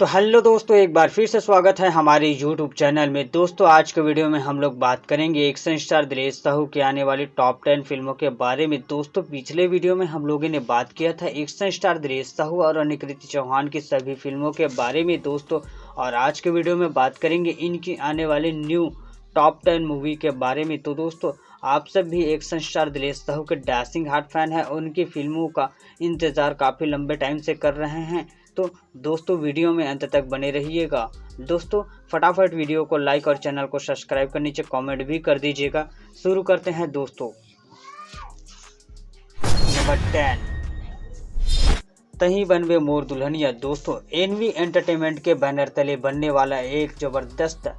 तो हेलो दोस्तों, एक बार फिर से स्वागत है हमारे यूट्यूब चैनल में। दोस्तों आज के वीडियो में हम लोग बात करेंगे एक्शन स्टार दिनेश साहू की आने वाली टॉप 10 फिल्मों के बारे में। दोस्तों पिछले वीडियो में हम लोगों ने बात किया था एक्शन स्टार दिनेश साहू और अनुकृति चौहान की सभी फिल्मों के बारे में दोस्तों, और आज के वीडियो में बात करेंगे इनकी आने वाली न्यू टॉप 10 मूवी के बारे में। तो दोस्तों आप सब भी एक्शन स्टार दिनेश साहू के डैशिंग हार्ट फैन है और उनकी फिल्मों का इंतज़ार काफ़ी लंबे टाइम से कर रहे हैं। तो दोस्तों वीडियो में अंत तक बने रहिएगा। दोस्तों फटाफट वीडियो को लाइक और चैनल को सब्सक्राइब कर नीचे कमेंट भी कर दीजिएगा। शुरू करते हैं दोस्तों। नंबर 10, तही बनवे मोर दुल्हनिया। दोस्तों एनवी एंटरटेनमेंट के बैनर तले बनने वाला एक ज़बरदस्त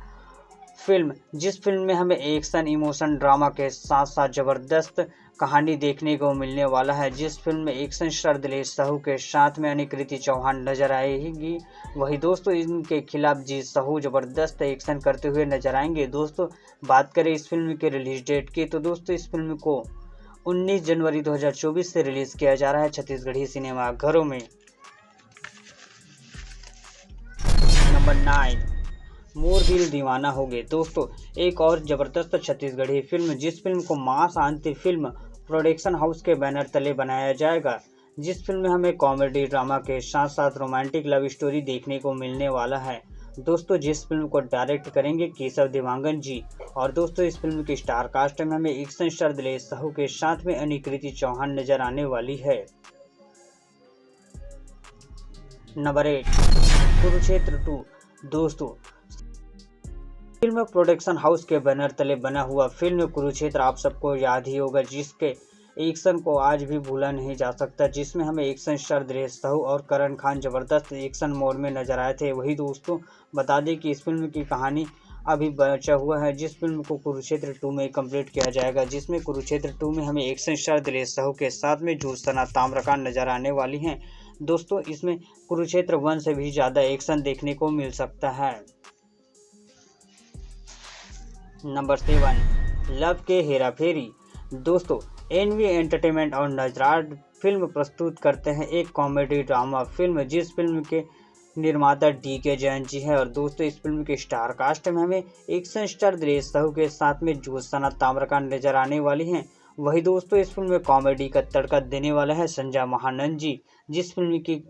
फिल्म, जिस फिल्म में हमें एक्शन इमोशन ड्रामा के साथ साथ ज़बरदस्त कहानी देखने को मिलने वाला है। जिस फिल्म में एक्शन स्टार दिनेश साहू के साथ में अनुकृति चौहान नजर आएगी, वही दोस्तों इनके खिलाफ जी साहू ज़बरदस्त एक्शन करते हुए नजर आएंगे। दोस्तों बात करें इस फिल्म के रिलीज डेट की, तो दोस्तों इस फिल्म को 19 जनवरी 2024 से रिलीज किया जा रहा है छत्तीसगढ़ी सिनेमा घरों में। नंबर 9, मोर दिल दीवाना हो गए। दोस्तों एक और ज़बरदस्त छत्तीसगढ़ी फिल्म, जिस फिल्म को मां शांति फिल्म प्रोडक्शन हाउस के बैनर तले बनाया जाएगा। जिस फिल्म में हमें कॉमेडी ड्रामा के साथ साथ रोमांटिक लव स्टोरी देखने को मिलने वाला है। दोस्तों जिस फिल्म को डायरेक्ट करेंगे केशव देवांगन जी, और दोस्तों इस फिल्म की स्टार कास्ट में हमें एक्शन स्टार दिनेश साहू के साथ में अनुकृति चौहान नजर आने वाली है। नंबर 8, कुरुक्षेत्र 2। दोस्तों फिल्म प्रोडक्शन हाउस के बैनर तले बना हुआ फिल्म कुरुक्षेत्र आप सबको याद ही होगा, जिसके एक्शन को आज भी भूला नहीं जा सकता। जिसमें हमें एक्शन स्टार दिनेश साहू और करण खान जबरदस्त एक्शन मोड में नजर आए थे। वही दोस्तों बता दें कि इस फिल्म की कहानी अभी बचा हुआ है, जिस फिल्म को कुरुक्षेत्र 2 में कंप्लीट किया जाएगा। जिसमें कुरुक्षेत्र 2 में हमें एक्शन स्टार दिनेश साहू के साथ में ज्योत्सना ताम्रकांत नजर आने वाली हैं। दोस्तों इसमें कुरुक्षेत्र 1 से भी ज़्यादा एक्शन देखने को मिल सकता है। नंबर 7, लव के हेरा फेरी। दोस्तों एनवी एंटरटेनमेंट और नजराट फिल्म प्रस्तुत करते हैं एक कॉमेडी ड्रामा फिल्म, जिस फिल्म के निर्माता DK जैन जी है। और दोस्तों इस फिल्म के स्टार कास्ट में हमें एक्शन स्टार दिनेश साहू के साथ में ज्योत्सना ताम्रकांत नजर आने वाली हैं। वही दोस्तों इस फिल्म में कॉमेडी का तड़का देने वाला है संजय महानंद जी। जिस फिल्म की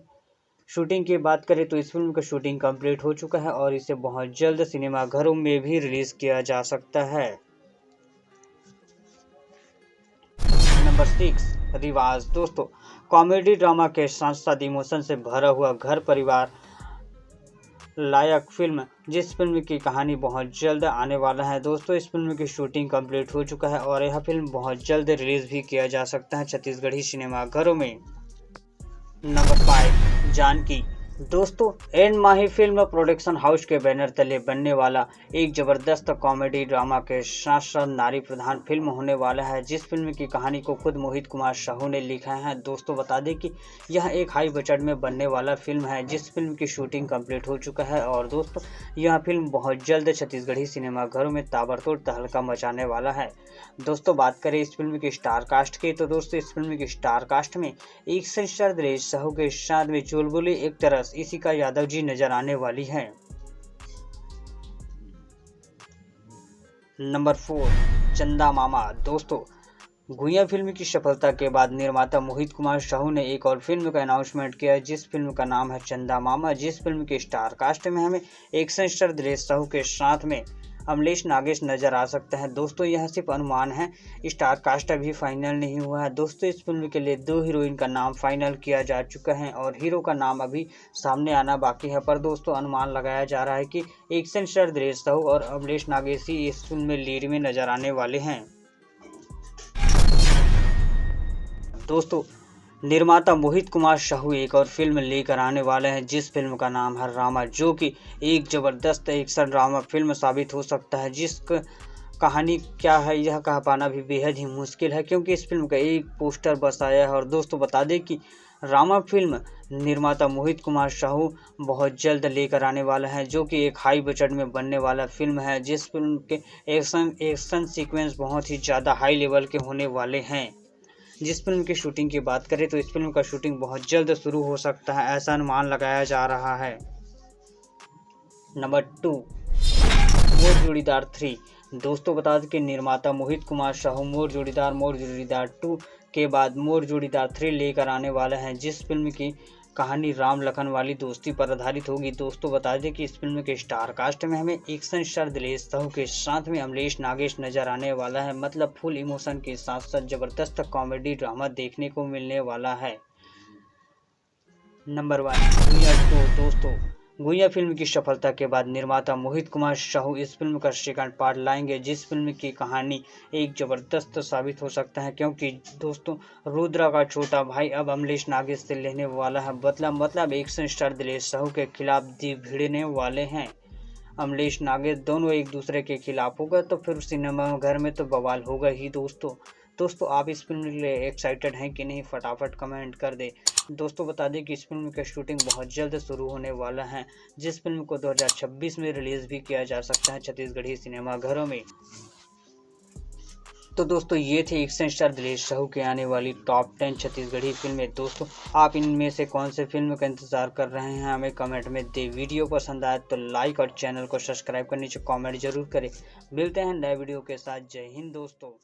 शूटिंग की बात करें तो इस फिल्म का शूटिंग कंप्लीट हो चुका है और इसे बहुत जल्द सिनेमा घरों में भी रिलीज किया जा सकता है। नंबर 6, रिवाज। दोस्तों कॉमेडी ड्रामा के साथ साथ इमोशन से भरा हुआ घर परिवार लायक फिल्म, जिस फिल्म की कहानी बहुत जल्द आने वाला है। दोस्तों इस फिल्म की शूटिंग कंप्लीट हो चुका है और यह फिल्म बहुत जल्द रिलीज भी किया जा सकता है छत्तीसगढ़ी सिनेमा घरों में। नंबर 5, जानकी। दोस्तों एन माही फिल्म प्रोडक्शन हाउस के बैनर तले बनने वाला एक जबरदस्त कॉमेडी ड्रामा के साथ साथ नारी प्रधान फिल्म होने वाला है। जिस फिल्म की कहानी को खुद मोहित कुमार साहू ने लिखा है। दोस्तों बता दें कि यह एक हाई बजट में बनने वाला फिल्म है, जिस फिल्म की शूटिंग कंप्लीट हो चुका है और दोस्तों यह फिल्म बहुत जल्द छत्तीसगढ़ी सिनेमा घरों में ताबड़तोड़ तहलका मचाने वाला है। दोस्तों बात करें इस फिल्म की स्टार कास्ट की, तो दोस्तों इस फिल्म की स्टार कास्ट में एक्शन स्टार दिनेश साहू के साथ में चुलबुली एक तरह इशिका यादव जी नजर आने वाली है। नंबर 4, चंदा मामा। दोस्तों गुइया फिल्म की सफलता के बाद निर्माता मोहित कुमार साहू ने एक और फिल्म का अनाउंसमेंट किया, जिस फिल्म का नाम है चंदा मामा। जिस फिल्म के स्टार कास्ट में हमें एक्शन स्टार दिनेश साहू के साथ में अमलेश नागेश नजर आ सकता है। दोस्तों यह सिर्फ अनुमान है, स्टार कास्ट अभी फाइनल नहीं हुआ है। दोस्तों इस फिल्म के लिए 2 हीरोइन का नाम फाइनल किया जा चुका है और हीरो का नाम अभी सामने आना बाकी है। पर दोस्तों अनुमान लगाया जा रहा है कि एक्शन स्टार दिनेश साहू और अमलेश नागेश ही इस फिल्म में लीड में नजर आने वाले हैं। दोस्तों निर्माता मोहित कुमार साहू एक और फिल्म लेकर आने वाले हैं, जिस फिल्म का नाम है रामा, जो कि एक ज़बरदस्त एक्शन ड्रामा फिल्म साबित हो सकता है। जिस कहानी क्या है यह कह पाना भी बेहद ही मुश्किल है, क्योंकि इस फिल्म का एक पोस्टर बस आया है। और दोस्तों बता दें कि रामा फिल्म निर्माता मोहित कुमार साहू बहुत जल्द लेकर आने वाला है, जो कि एक हाई बजट में बनने वाला फिल्म है। जिस फिल्म के एक्शन सीक्वेंस बहुत ही ज़्यादा हाई लेवल के होने वाले हैं। जिस फिल्म की शूटिंग की बात करें तो इस फिल्म का शूटिंग बहुत जल्द शुरू हो सकता है, ऐसा अनुमान लगाया जा रहा है। नंबर 2, मोर जोड़ीदार 3। दोस्तों बता दें कि निर्माता मोहित कुमार साहू मोर जोड़ीदार 2 के बाद मोर जोड़ीदार 3 लेकर आने वाले हैं, जिस फिल्म की कहानी राम लखन वाली दोस्ती पर आधारित होगी। दोस्तों बता दें कि इस फिल्म के स्टार कास्ट में हमें एक्शन स्टार दिलेश साहू के साथ में अमलेश नागेश नजर आने वाला है। मतलब फुल इमोशन के साथ साथ जबरदस्त कॉमेडी ड्रामा देखने को मिलने वाला है। नंबर 1, गुइया 2। दोस्तों गुइया फिल्म की सफलता के बाद निर्माता मोहित कुमार साहू इस फिल्म का सेकंड पार्ट लाएंगे, जिस फिल्म की कहानी एक जबरदस्त साबित हो सकता है, क्योंकि दोस्तों रुद्रा का छोटा भाई अब अमलेश नागेश से लेने वाला है। मतलब एक्शन स्टार दिलेश साहू के खिलाफ भिड़ने वाले हैं। अमलेश नागेश दोनों एक दूसरे के खिलाफ होगा तो फिर सिनेमा घर में तो बवाल होगा ही। दोस्तों आप इस फिल्म के लिए एक्साइटेड हैं कि नहीं, फटाफट कमेंट कर दे। दोस्तों बता दें कि इस फिल्म का शूटिंग बहुत जल्द शुरू होने वाला है, जिस फिल्म को 2026 में रिलीज भी किया जा सकता है छत्तीसगढ़ी सिनेमा घरों में। तो दोस्तों ये थे एक्शन स्टार दिलेश साहू के आने वाली टॉप 10 छत्तीसगढ़ी फिल्में। दोस्तों आप इनमें से कौन से फिल्म का इंतजार कर रहे हैं, हमें कमेंट में दे। वीडियो पसंद आए तो लाइक और चैनल को सब्सक्राइब कर नीचे कमेंट जरूर करें। मिलते हैं नए वीडियो के साथ। जय हिंद दोस्तों।